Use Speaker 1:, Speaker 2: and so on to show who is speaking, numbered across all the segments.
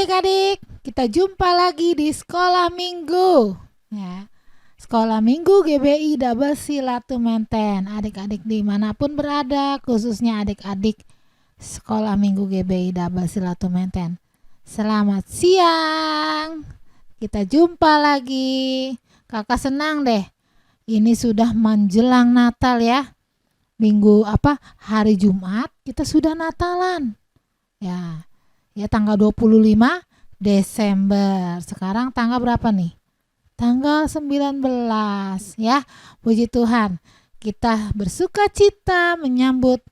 Speaker 1: adik-adik, kita jumpa lagi di Sekolah Minggu ya. Sekolah Minggu GBI Double Silatu Menten. Adik-adik dimanapun berada, khususnya adik-adik Sekolah Minggu GBI Double Silatu Menten, selamat siang. Kita jumpa lagi. Kakak senang deh, ini sudah menjelang Natal ya. Hari Jumat kita sudah Natalan ya tanggal 25 Desember. Sekarang tanggal berapa nih? Tanggal 19 ya. Puji Tuhan, kita bersuka cita menyambut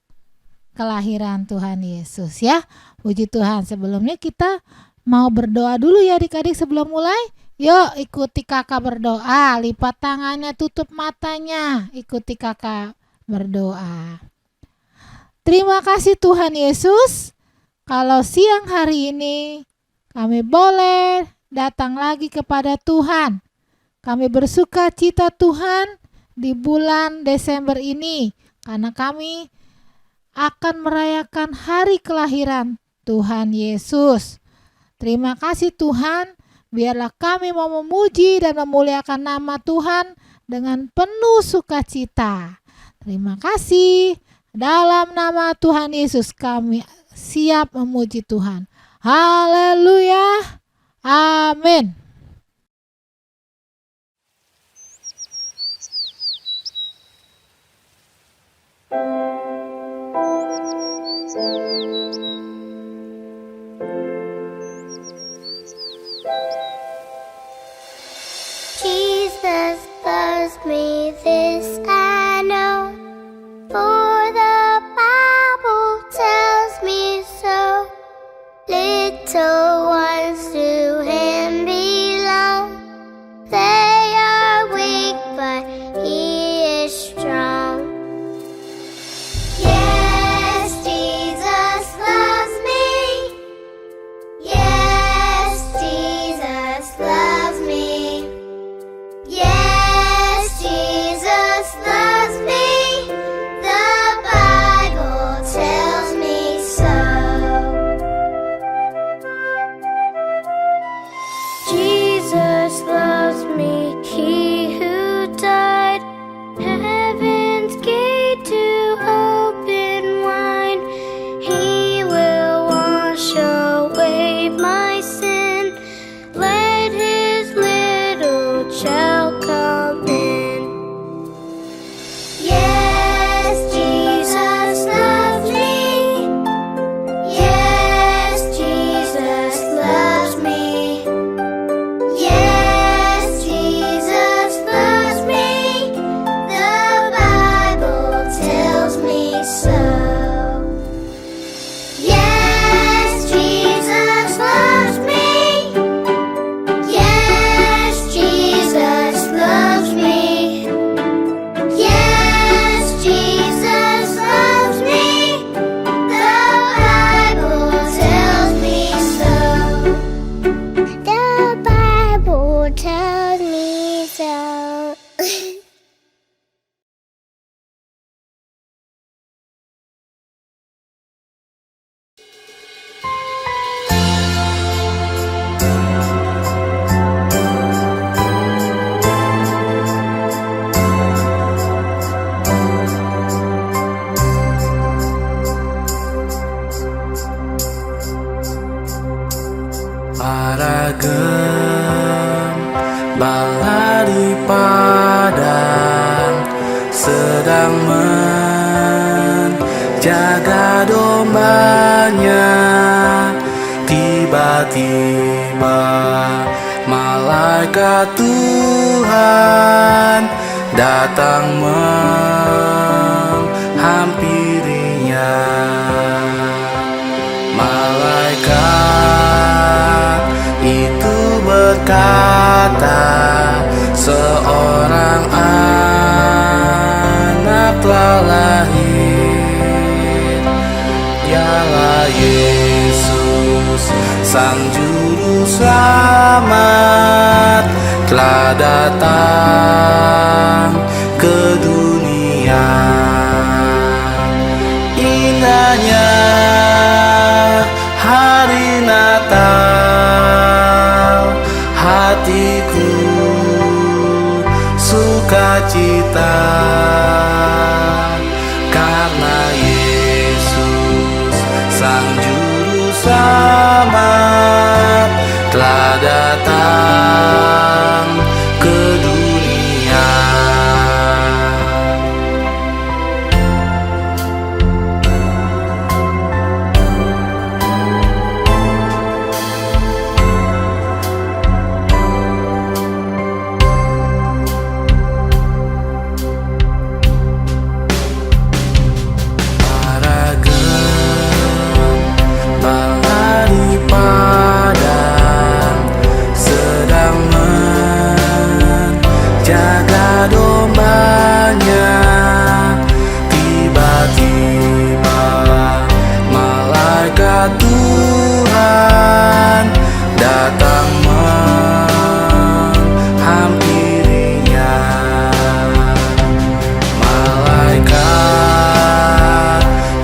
Speaker 1: kelahiran Tuhan Yesus ya. Puji Tuhan. Sebelumnya kita mau berdoa dulu ya adik-adik sebelum mulai. Yuk ikuti kakak berdoa. Lipat tangannya, tutup matanya. Ikuti kakak berdoa. Terima kasih Tuhan Yesus, kalau siang hari ini kami boleh datang lagi kepada Tuhan. Kami bersuka cita Tuhan di bulan Desember ini, karena kami akan merayakan hari kelahiran Tuhan Yesus. Terima kasih Tuhan, biarlah kami mau memuji dan memuliakan nama Tuhan dengan penuh sukacita. Terima kasih. Dalam nama Tuhan Yesus kami siap memuji Tuhan. Haleluya. Amin.
Speaker 2: Jesus loves me, this I know, for the Bible tells me so. Little ones to Him belong. They are weak, but He is strong. Yes, Jesus loves me. Yes, Jesus loves me. Yes, Jesus loves me. The Bible tells me so. Jesus loves me, He who died, heaven's gate to open wide. He will wash away my sin. Let His little child come in. Yes, Jesus loves me. Yes, Jesus loves me. Yes, Jesus loves me. The Bible tells me so. Yes, Jesus loves me. Yes, Jesus loves me. Yes, Jesus loves me. The Bible tells me so. The Bible tells me so.
Speaker 3: Para gembala di padang sedang menjaga dombanya. Tiba-tiba malaikat Tuhan datang menghampirinya. Malaikat itu berkata, seorang anak telah lahir. Dialah Yesus, Sang Juru Selamat, telah datang ke dunia. Indahnya hari Natal. sukacita, karena Yesus Sang Juru Selamat telah datang ke dunia. Para gembala di padang sedang menjaga dombanya. Tiba-tiba malaikat Tuhan datang menghampirinya. Malaikat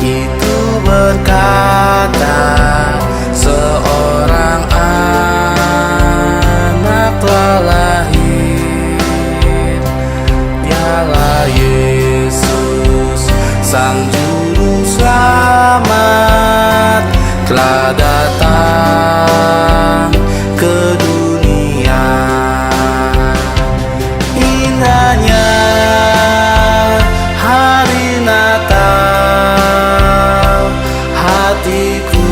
Speaker 3: itu berkata, seorang anak telah lahir. Dialah Yesus Sang Juru Selamat telah datang ke dunia. Indahnya hari Natal, hatiku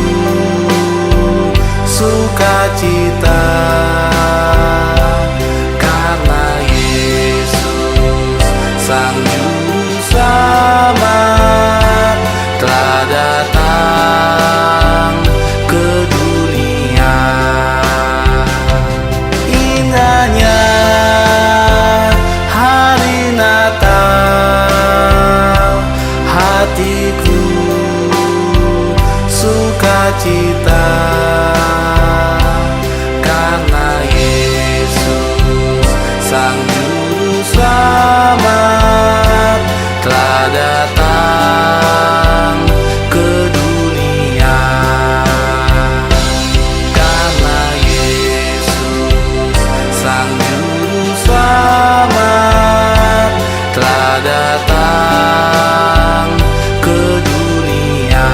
Speaker 3: sukacita, karena Yesus Sang Juru Selamat telah datang ke dunia. Indahnya hari Natal, hatiku sukacita, karena Yesus Sang Juru Selamat telah datang ke dunia. Karena Yesus Sang Juru Selamat telah datang ke dunia.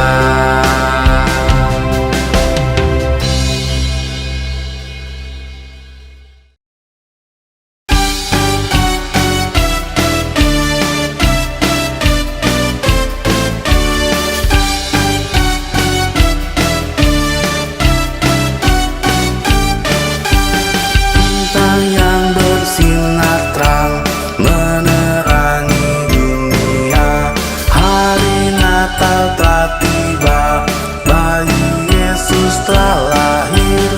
Speaker 3: Bintang yang bersinar terang menerangi dunia. Hari Natal telah tiba, bayi Yesus telah lahir.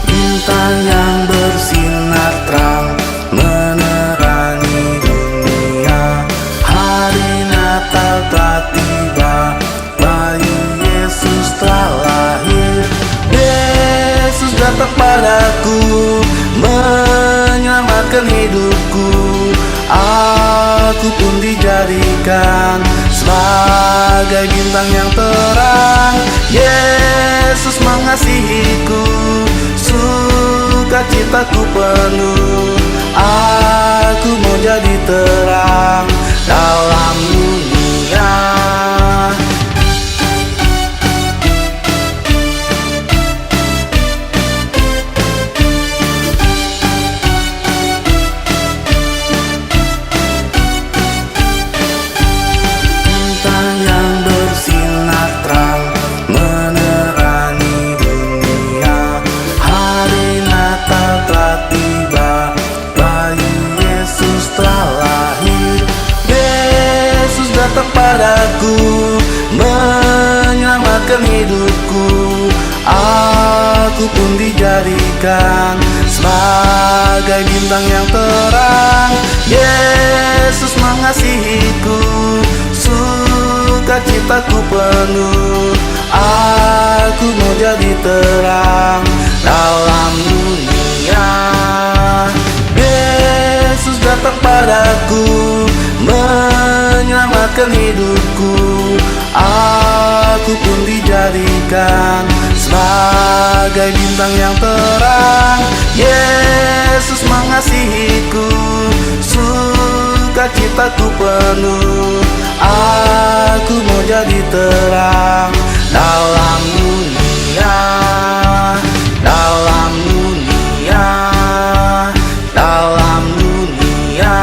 Speaker 3: Bintang yang bersinar terang menerangi dunia. Hari Natal telah tiba, bayi Yesus telah lahir. Yesus datang padaku, menyelamatkan hidupku. Aku pun dijadikan sebagai bintang yang terang. Yesus mengasihiku, sukacitaku penuh. Aku mau jadi terang dalam dunia. Bintang yang bersinar terang menerangi dunia. Hari Natal telah tiba, bayi Yesus telah lahir. Yesus datang padaku, menyelamatkan hidupku. Aku pun dijadikan sebagai bintang yang terang. Yesus mengasihiku, sukacitaku penuh. Aku mau jadi terang dalam dunia. Yesus datang padaku, menyelamatkan hidupku. Aku pun dijadikan sebagai bintang yang terang. Yesus mengasihiku, cita-citaku penuh. Aku mau jadi terang dalam dunia, dalam dunia, dalam dunia.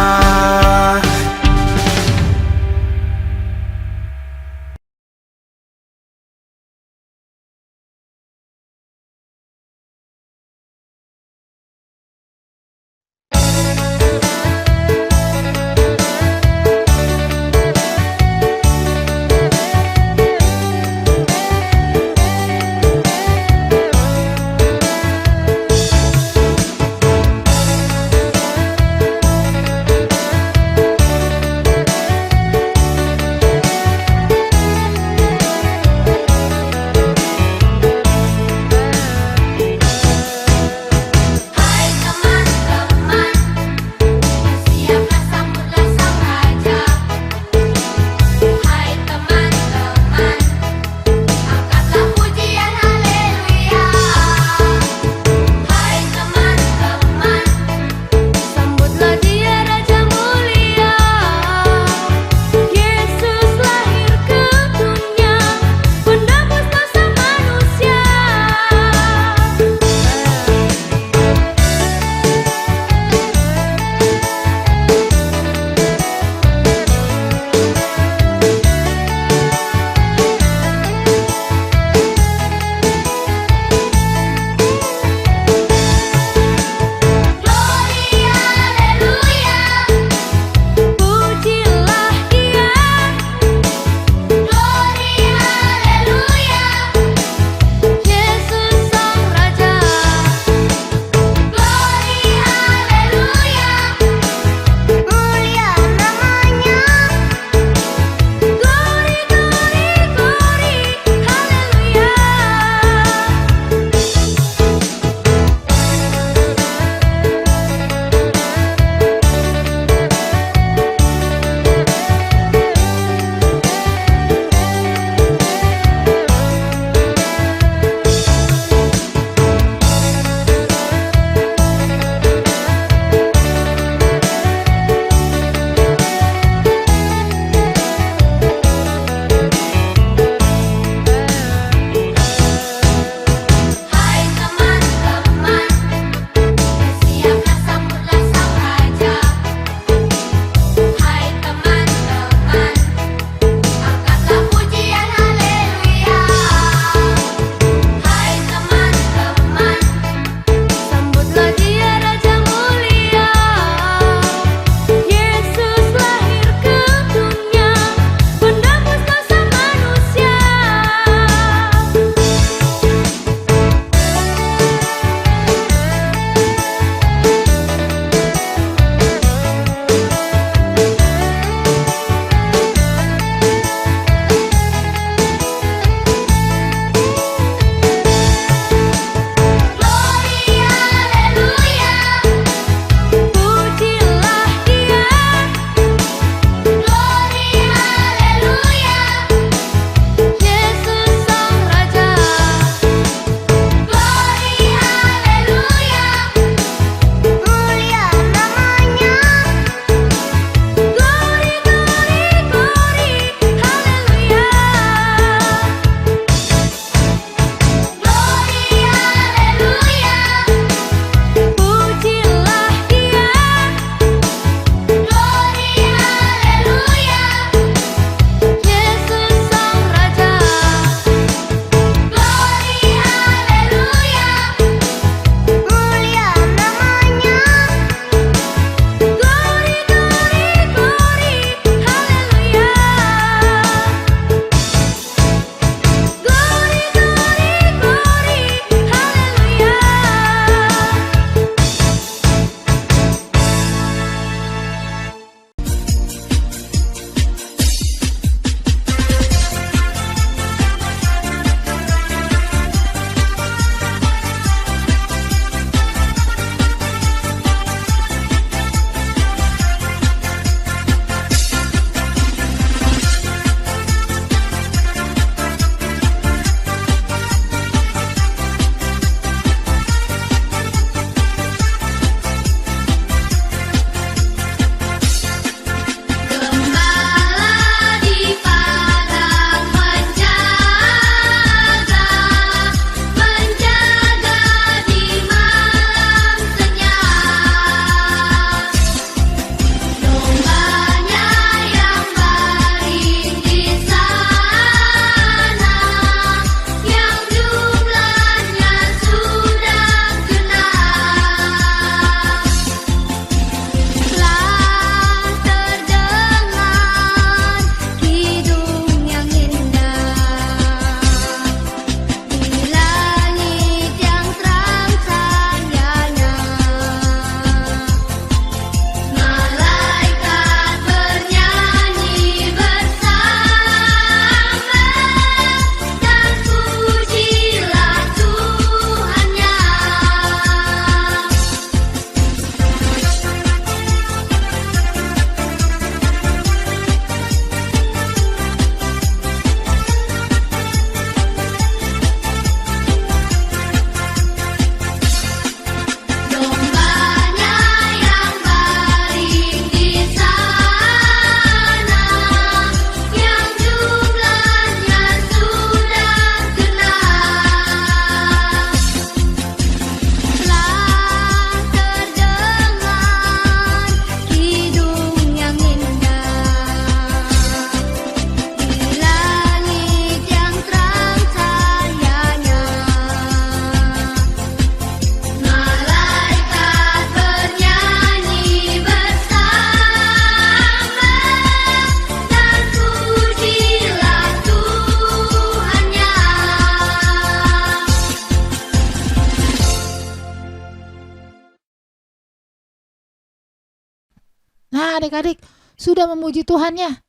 Speaker 1: Nah, adik-adik sudah memuji Tuhannya.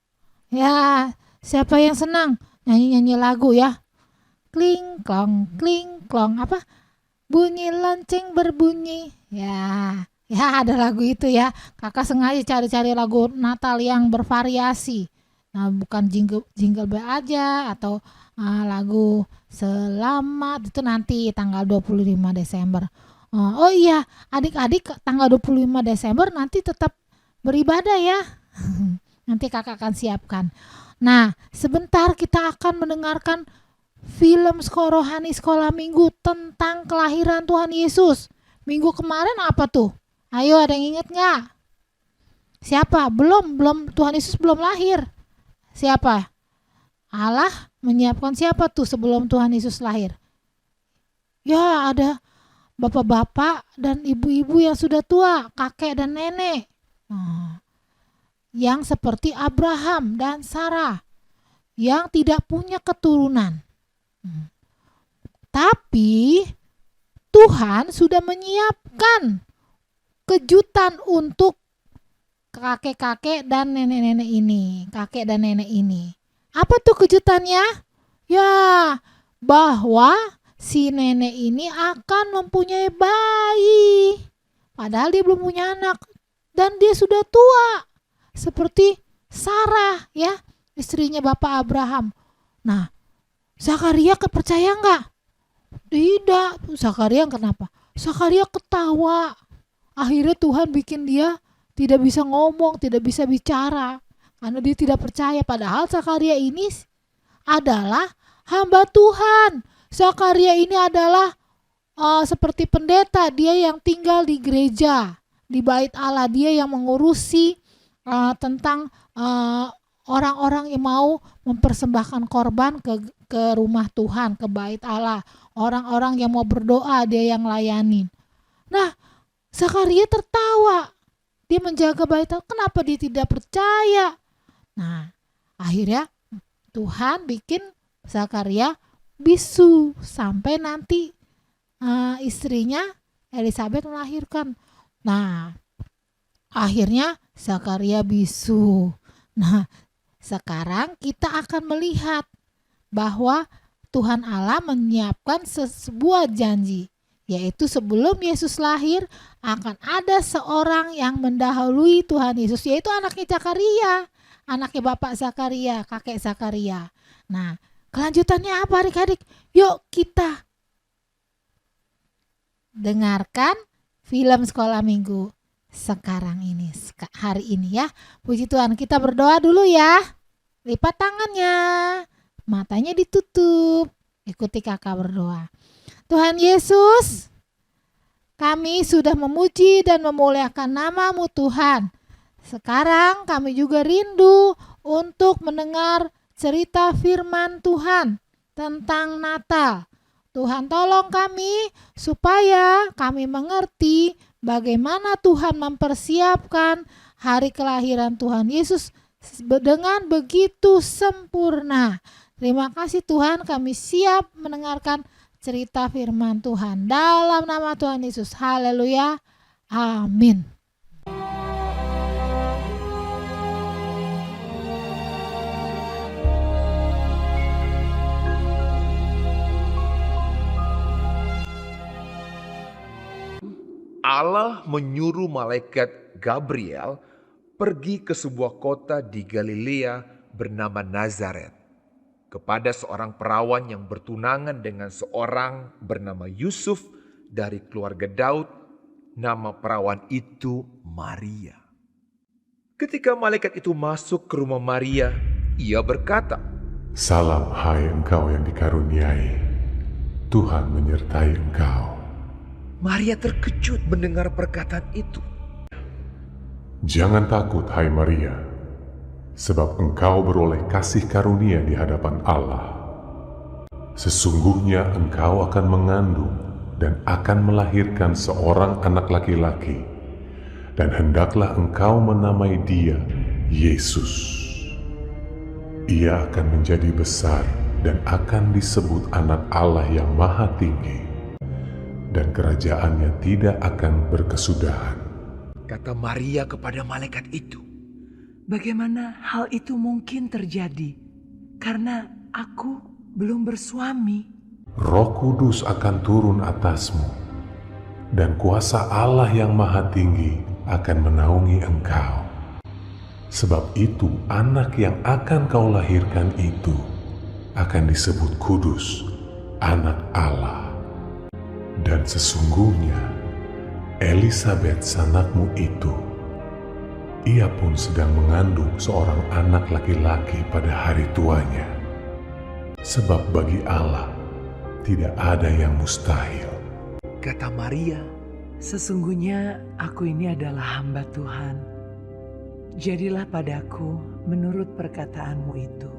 Speaker 1: Ya, siapa yang senang nyanyi-nyanyi lagu ya? Kling klong, apa? Bunyi lonceng berbunyi. Ya, ada lagu itu ya. Kakak sengaja cari-cari lagu Natal yang bervariasi. Nah, bukan jingle bell aja atau lagu selamat itu nanti tanggal 25 Desember. Oh iya, adik-adik tanggal 25 Desember nanti tetap beribadah ya. Nanti kakak akan siapkan. Nah, sebentar kita akan mendengarkan film rohani sekolah minggu tentang kelahiran Tuhan Yesus. Minggu kemarin apa tuh? Ayo, ada yang ingat nggak? Siapa? Belum Tuhan Yesus belum lahir. Siapa? Allah menyiapkan siapa tuh sebelum Tuhan Yesus lahir? Ya, ada bapak-bapak dan ibu-ibu yang sudah tua, kakek dan nenek. Yang seperti Abraham dan Sarah yang tidak punya keturunan. Tapi Tuhan sudah menyiapkan kejutan untuk kakek-kakek dan nenek-nenek ini, kakek dan nenek ini. Apa tuh kejutannya? Ya, bahwa si nenek ini akan mempunyai bayi. Padahal dia belum punya anak dan dia sudah tua. Seperti Sarah ya, istrinya Bapak Abraham. Nah, Zakaria percaya nggak? Tidak. Zakaria kenapa? Zakaria ketawa. Akhirnya Tuhan bikin dia tidak bisa ngomong, tidak bisa bicara. Karena dia tidak percaya. Padahal Zakaria ini adalah hamba Tuhan. Zakaria ini adalah seperti pendeta. Dia yang tinggal di gereja, di bait Allah. Dia yang mengurusi tentang orang-orang yang mau mempersembahkan korban ke rumah Tuhan, ke bait Allah. Orang-orang yang mau berdoa dia yang layanin. Nah, Zakaria tertawa. Dia menjaga bait Allah. Kenapa dia tidak percaya? Nah, akhirnya Tuhan bikin Zakaria bisu sampai nanti istrinya Elisabet melahirkan. Nah, akhirnya Zakaria bisu. Nah, sekarang kita akan melihat bahwa Tuhan Allah menyiapkan sebuah janji, yaitu sebelum Yesus lahir akan ada seorang yang mendahului Tuhan Yesus, yaitu anaknya Zakaria, anaknya Bapak Zakaria, kakek Zakaria. Nah, kelanjutannya apa adik-adik? Yuk kita dengarkan film sekolah minggu sekarang ini, hari ini ya. Puji Tuhan, kita berdoa dulu ya. Lipat tangannya, matanya ditutup, ikuti kakak berdoa. Tuhan Yesus, kami sudah memuji dan memuliakan nama-Mu Tuhan. Sekarang kami juga rindu untuk mendengar cerita firman Tuhan tentang Natal. Tuhan tolong kami supaya kami mengerti bagaimana Tuhan mempersiapkan hari kelahiran Tuhan Yesus dengan begitu sempurna. Terima kasih Tuhan, kami siap mendengarkan cerita firman Tuhan. Dalam nama Tuhan Yesus, haleluya, amin.
Speaker 4: Allah menyuruh malaikat Gabriel pergi ke sebuah kota di Galilea bernama Nazaret kepada seorang perawan yang bertunangan dengan seorang bernama Yusuf dari keluarga Daud. Nama perawan itu Maria. Ketika malaikat itu masuk ke rumah Maria, ia berkata,
Speaker 5: "Salam hai engkau yang dikaruniai, Tuhan menyertai engkau."
Speaker 4: Maria terkejut mendengar perkataan itu.
Speaker 5: "Jangan takut hai Maria, sebab engkau beroleh kasih karunia di hadapan Allah. Sesungguhnya engkau akan mengandung dan akan melahirkan seorang anak laki-laki, dan hendaklah engkau menamai dia Yesus. Ia akan menjadi besar dan akan disebut anak Allah yang Maha Tinggi, dan kerajaannya tidak akan berkesudahan.
Speaker 4: Kata Maria kepada malaikat itu,
Speaker 6: Bagaimana hal itu mungkin terjadi? Karena aku belum bersuami.
Speaker 5: Roh Kudus akan turun atasmu, dan kuasa Allah yang Maha Tinggi akan menaungi engkau. Sebab itu anak yang akan kau lahirkan itu akan disebut kudus, anak Allah. Dan sesungguhnya Elisabet sanakmu itu, ia pun sedang mengandung seorang anak laki-laki pada hari tuanya. Sebab bagi Allah tidak ada yang mustahil.
Speaker 4: kata Maria,
Speaker 6: Sesungguhnya aku ini adalah hamba Tuhan. Jadilah padaku menurut perkataanmu itu.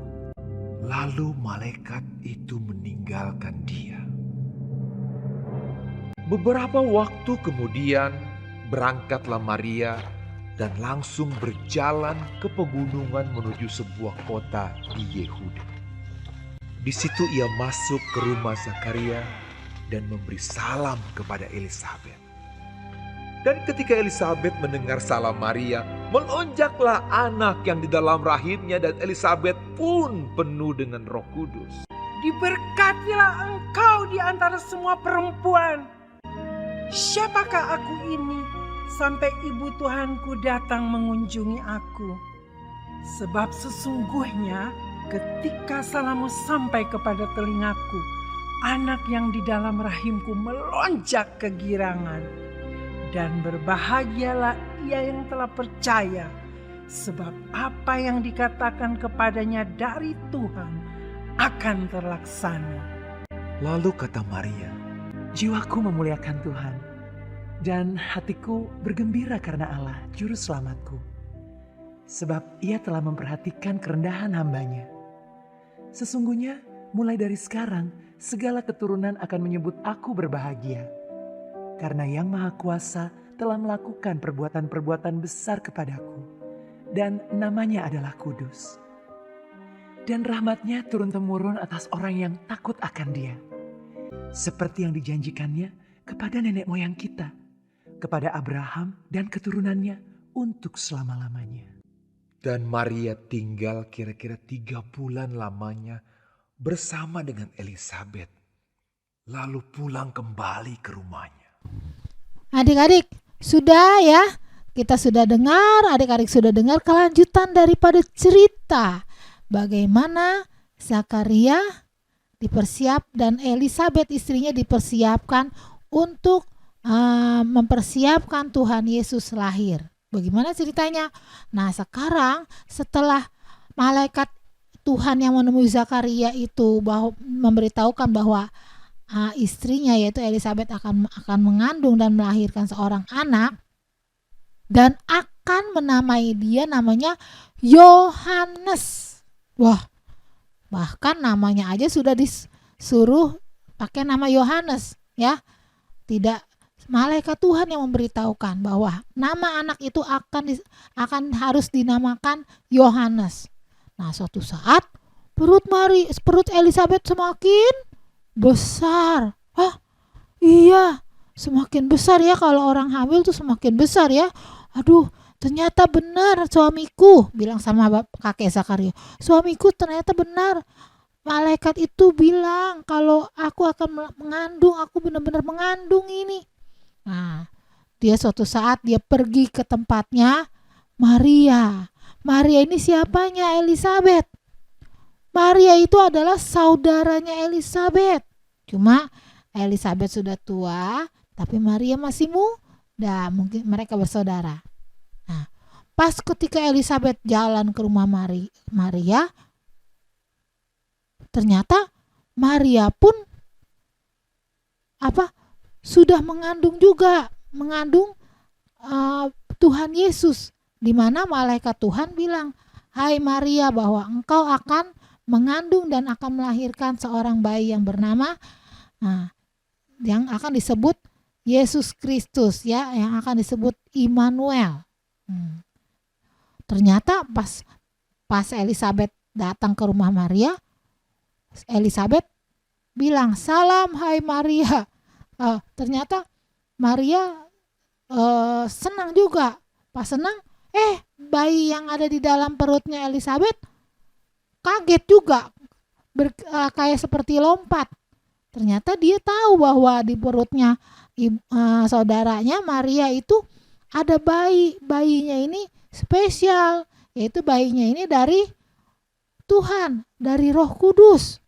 Speaker 4: lalu malaikat itu meninggalkan dia. Beberapa waktu kemudian berangkatlah Maria dan langsung berjalan ke pegunungan menuju sebuah kota di Yehuda. Di situ ia masuk ke rumah Zakaria dan memberi salam kepada Elisabet. Dan ketika Elisabet mendengar salam Maria, melonjaklah anak yang di dalam rahimnya dan Elisabet pun penuh dengan Roh Kudus.
Speaker 7: Diberkatilah engkau di antara semua perempuan. Siapakah aku ini sampai ibu Tuhanku datang mengunjungi aku? Sebab sesungguhnya ketika salammu sampai kepada telingaku, anak yang di dalam rahimku melonjak kegirangan. Dan berbahagialah ia yang telah percaya, sebab apa yang dikatakan kepadanya dari Tuhan akan terlaksana.
Speaker 4: Lalu kata Maria,
Speaker 6: Jiwaku memuliakan Tuhan, dan hatiku bergembira karena Allah, Juru Selamatku. Sebab ia telah memperhatikan kerendahan hambanya. Sesungguhnya mulai dari sekarang, segala keturunan akan menyebut aku berbahagia. Karena Yang Maha Kuasa telah melakukan perbuatan-perbuatan besar kepadaku, dan namanya adalah kudus. Dan rahmatnya turun-temurun atas orang yang takut akan Dia. Seperti yang dijanjikannya kepada nenek moyang kita, kepada Abraham dan keturunannya untuk selama-lamanya.
Speaker 4: dan Maria tinggal kira-kira 3 bulan lamanya bersama dengan Elisabet, lalu pulang kembali ke rumahnya.
Speaker 1: Adik-adik, sudah ya? Kita sudah dengar, adik-adik sudah dengar kelanjutan daripada cerita bagaimana Zakaria dan Elisabet istrinya dipersiapkan untuk mempersiapkan Tuhan Yesus lahir. Bagaimana ceritanya? Nah, sekarang setelah malaikat Tuhan yang menemui Zakaria itu memberitahukan bahwa istrinya yaitu Elisabet akan mengandung dan melahirkan seorang anak dan akan menamai dia namanya Yohanes. Wah, bahkan namanya aja sudah disuruh pakai nama Yohanes ya. Tidak, malaikat Tuhan yang memberitahukan bahwa nama anak itu akan harus dinamakan Yohanes. Nah, suatu saat perut Elisabet semakin besar. Iya, semakin besar ya, kalau orang hamil tuh semakin besar ya. Aduh, ternyata benar suamiku, bilang sama kakek Zakaria. Suamiku ternyata benar. Malaikat itu bilang kalau aku akan mengandung, aku benar-benar mengandung ini. Nah, suatu saat dia pergi ke tempatnya Maria. Maria ini siapanya? Elisabet. Maria itu adalah saudaranya Elisabet. Cuma Elisabet sudah tua, tapi Maria masih muda. Mungkin mereka bersaudara. Nah, pas ketika Elisabet jalan ke rumah Maria, ternyata Maria pun sudah mengandung juga, Tuhan Yesus, di mana malaikat Tuhan bilang, "Hai Maria, bahwa engkau akan mengandung dan akan melahirkan seorang bayi yang bernama yang akan disebut Yesus Kristus ya, yang akan disebut Immanuel." Ternyata pas Elisabet datang ke rumah Maria, Elisabet bilang, "Salam hai Maria." Ternyata Maria senang juga. Pas senang, bayi yang ada di dalam perutnya Elizabeth kaget juga, kayak seperti lompat. Ternyata dia tahu bahwa di perutnya saudaranya Maria itu ada bayi. Bayinya ini spesial, yaitu bayinya ini dari Tuhan, dari Roh Kudus.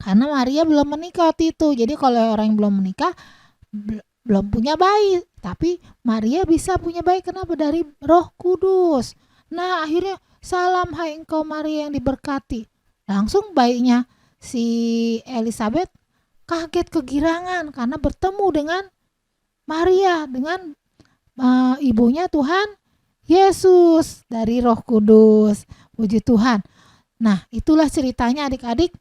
Speaker 1: Karena Maria belum menikah waktu itu. Jadi kalau orang yang belum menikah belum punya bayi, tapi Maria bisa punya bayi. Kenapa? Dari Roh Kudus. Nah, akhirnya salam hai engkau Maria yang diberkati. Langsung bayinya si Elizabeth kaget kegirangan karena bertemu dengan Maria, dengan ibunya Tuhan Yesus dari Roh Kudus. Puji Tuhan. Nah, itulah ceritanya adik-adik.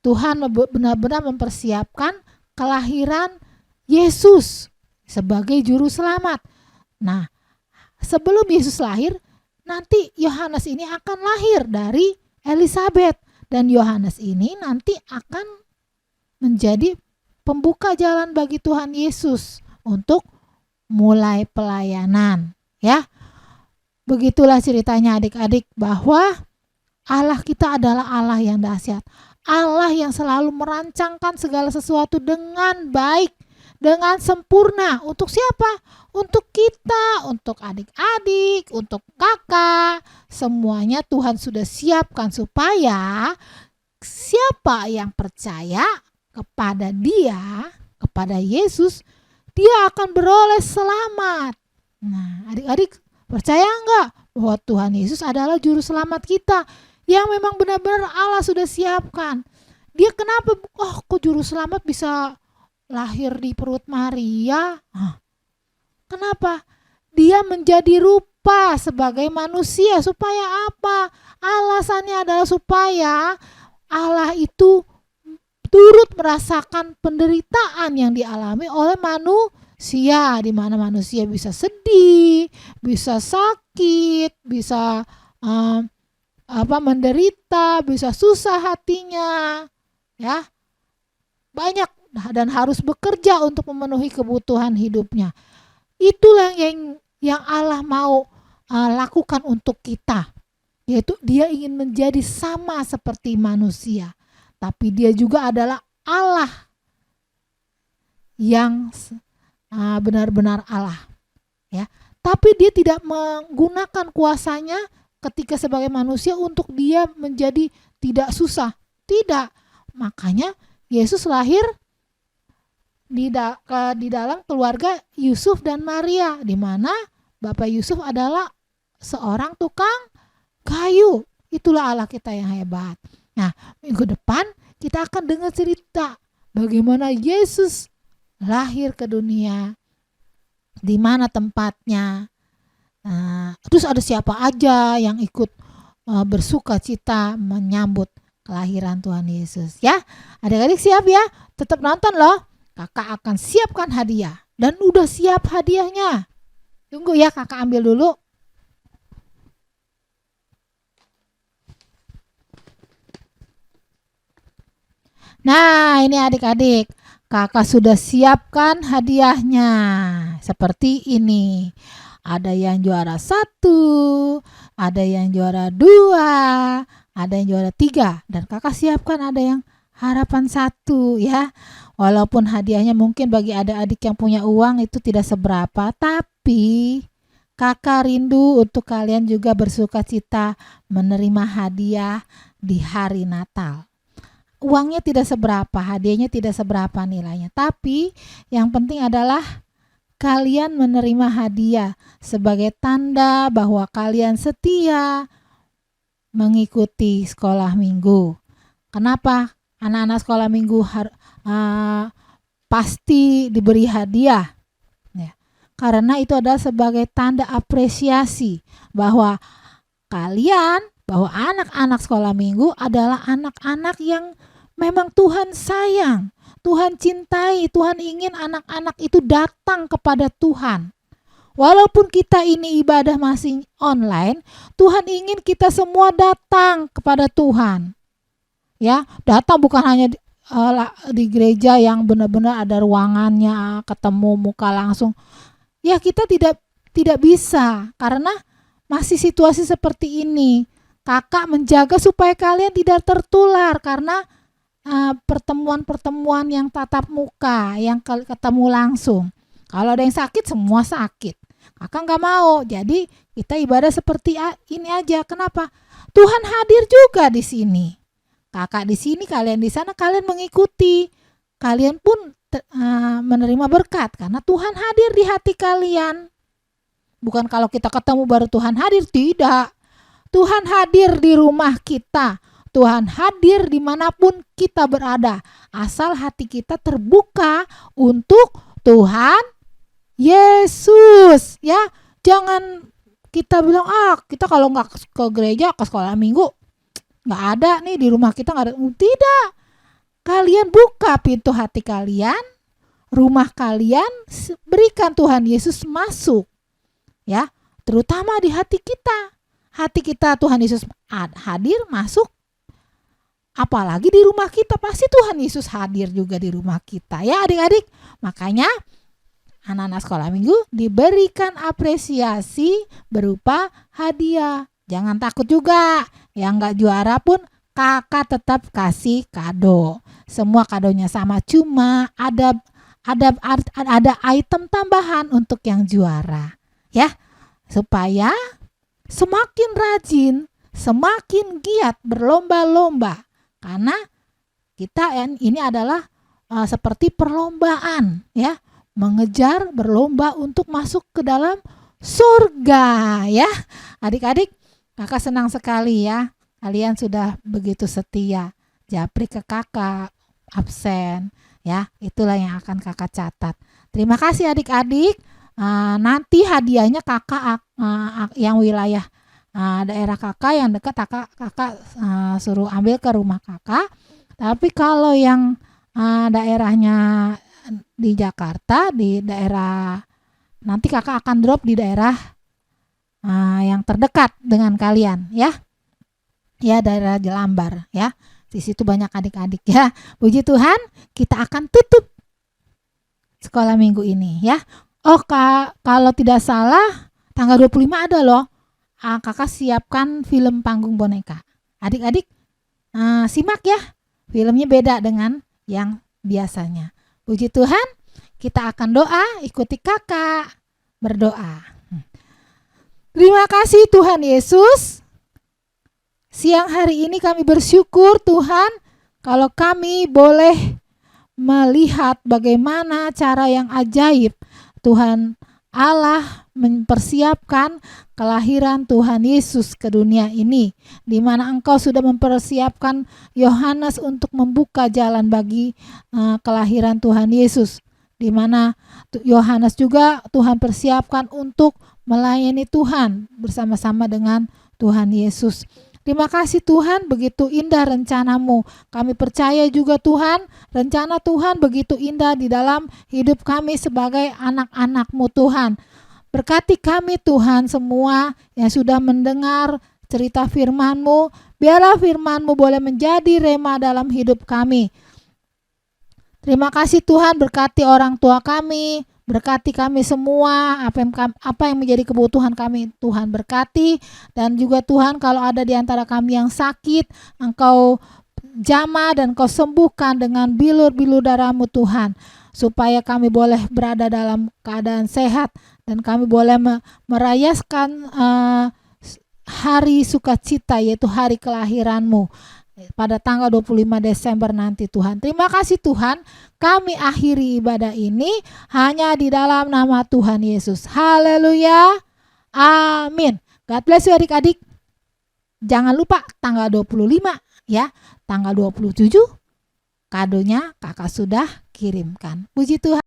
Speaker 1: Tuhan benar-benar mempersiapkan kelahiran Yesus sebagai juru selamat. Nah, sebelum Yesus lahir, nanti Yohanes ini akan lahir dari Elizabeth. Dan Yohanes ini nanti akan menjadi pembuka jalan bagi Tuhan Yesus untuk mulai pelayanan. Ya, begitulah ceritanya adik-adik, bahwa Allah kita adalah Allah yang dahsyat. Allah yang selalu merancangkan segala sesuatu dengan baik, dengan sempurna. Untuk siapa? Untuk kita, untuk adik-adik, untuk kakak. Semuanya Tuhan sudah siapkan supaya siapa yang percaya kepada Dia, kepada Yesus, dia akan beroleh selamat. Nah, adik-adik percaya enggak bahwa Tuhan Yesus adalah juru selamat kita yang memang benar-benar Allah sudah siapkan? Dia kenapa, kok juru selamat bisa lahir di perut Maria? Kenapa? Dia menjadi rupa sebagai manusia. Supaya apa? Alasannya adalah supaya Allah itu turut merasakan penderitaan yang dialami oleh manusia, di mana manusia bisa sedih, bisa sakit, bisa menderita, bisa susah hatinya, ya, banyak, dan harus bekerja untuk memenuhi kebutuhan hidupnya. Itulah yang Allah mau lakukan untuk kita, yaitu Dia ingin menjadi sama seperti manusia, tapi Dia juga adalah Allah yang benar-benar Allah, ya. Tapi Dia tidak menggunakan kuasanya ketika sebagai manusia untuk Dia menjadi tidak susah. Tidak. Makanya Yesus lahir di dalam keluarga Yusuf dan Maria, di mana Bapak Yusuf adalah seorang tukang kayu. Itulah Allah kita yang hebat. Nah, minggu depan kita akan dengar cerita bagaimana Yesus lahir ke dunia, di mana tempatnya. Terus ada siapa aja yang ikut bersuka cita menyambut kelahiran Tuhan Yesus, ya. Adik-adik siap ya, tetap nonton loh. Kakak akan siapkan hadiah, dan udah siap hadiahnya. Tunggu ya, kakak ambil dulu. Nah, ini adik-adik, kakak sudah siapkan hadiahnya seperti ini. Ada yang juara 1, ada yang juara 2, ada yang juara 3, dan kakak siapkan ada yang harapan 1, ya. Walaupun hadiahnya mungkin bagi adik-adik yang punya uang itu tidak seberapa, tapi kakak rindu untuk kalian juga bersuka cita menerima hadiah di hari Natal. Uangnya tidak seberapa, hadiahnya tidak seberapa nilainya, tapi yang penting adalah kalian menerima hadiah sebagai tanda bahwa kalian setia mengikuti sekolah minggu. Kenapa anak-anak sekolah minggu pasti diberi hadiah? Ya, karena itu adalah sebagai tanda apresiasi bahwa anak-anak sekolah minggu adalah anak-anak yang memang Tuhan sayang, Tuhan cintai, Tuhan ingin anak-anak itu datang kepada Tuhan. Walaupun kita ini ibadah masih online, Tuhan ingin kita semua datang kepada Tuhan. Ya, datang bukan hanya di gereja yang benar-benar ada ruangannya, ketemu muka langsung. Ya kita tidak bisa karena masih situasi seperti ini. Kakak menjaga supaya kalian tidak tertular karena pertemuan-pertemuan yang tatap muka, yang ketemu langsung. Kalau ada yang sakit, semua sakit. Kakak nggak mau. Jadi kita ibadah seperti ini aja. Kenapa? Tuhan hadir juga di sini. Kakak di sini, kalian di sana, kalian mengikuti. Kalian pun menerima berkat karena Tuhan hadir di hati kalian. Bukan kalau kita ketemu baru Tuhan hadir, tidak. Tuhan hadir di rumah kita. Tuhan hadir dimanapun kita berada. Asal hati kita terbuka untuk Tuhan Yesus. Ya, jangan kita bilang, kita kalau nggak ke gereja, ke sekolah minggu, nggak ada nih di rumah kita, nggak ada. Tidak. Kalian buka pintu hati kalian, rumah kalian, berikan Tuhan Yesus masuk. Ya, terutama di hati kita. Hati kita Tuhan Yesus hadir, masuk. Apalagi di rumah kita, pasti Tuhan Yesus hadir juga di rumah kita. Ya adik-adik, makanya anak-anak sekolah minggu diberikan apresiasi berupa hadiah. Jangan takut juga, yang gak juara pun kakak tetap kasih kado. Semua kadonya sama, cuma ada item tambahan untuk yang juara. Ya, supaya semakin rajin, semakin giat berlomba-lomba. Karena kita ini adalah seperti perlombaan, ya, mengejar, berlomba untuk masuk ke dalam surga, ya. Adik-adik, kakak senang sekali ya, kalian sudah begitu setia. Japri ke kakak, absen, ya, itulah yang akan kakak catat. Terima kasih adik-adik. Nanti hadiahnya kakak yang wilayah daerah kakak yang dekat, kakak suruh ambil ke rumah kakak. Tapi kalau yang daerahnya di Jakarta, di daerah, nanti kakak akan drop di daerah yang terdekat dengan kalian, ya. Ya, daerah Jelambar, ya. Di situ banyak adik-adik, ya. Puji Tuhan, kita akan tutup sekolah minggu ini, ya. Oh, kalau tidak salah tanggal 25 ada loh. Kakak siapkan film panggung boneka. Adik-adik simak ya. Filmnya beda dengan yang biasanya. Puji Tuhan, kita akan doa, ikuti kakak berdoa. Terima kasih Tuhan Yesus. Siang hari ini kami bersyukur Tuhan kalau kami boleh melihat bagaimana cara yang ajaib Tuhan Allah mempersiapkan kelahiran Tuhan Yesus ke dunia ini, di mana Engkau sudah mempersiapkan Yohanes untuk membuka jalan bagi kelahiran Tuhan Yesus, di mana Yohanes juga Tuhan persiapkan untuk melayani Tuhan bersama-sama dengan Tuhan Yesus. Terima kasih Tuhan, begitu indah rencana-Mu. Kami percaya juga Tuhan, rencana Tuhan begitu indah di dalam hidup kami sebagai anak-anak-Mu Tuhan. Berkati kami Tuhan semua yang sudah mendengar cerita firman-Mu. Biarlah firman-Mu boleh menjadi rema dalam hidup kami. Terima kasih Tuhan, berkati orang tua kami, berkati kami semua, apa yang menjadi kebutuhan kami Tuhan berkati. Dan juga Tuhan, kalau ada di antara kami yang sakit, Engkau jamah dan Engkau sembuhkan dengan bilur-bilur darah-Mu Tuhan, supaya kami boleh berada dalam keadaan sehat dan kami boleh merayakan hari sukacita, yaitu hari kelahiran-Mu pada tanggal 25 Desember nanti Tuhan. Terima kasih Tuhan, kami akhiri ibadah ini hanya di dalam nama Tuhan Yesus. Haleluya, amin. God bless you adik-adik. Jangan lupa tanggal 25 ya, tanggal 27 kadonya kakak sudah kirimkan. Puji Tuhan.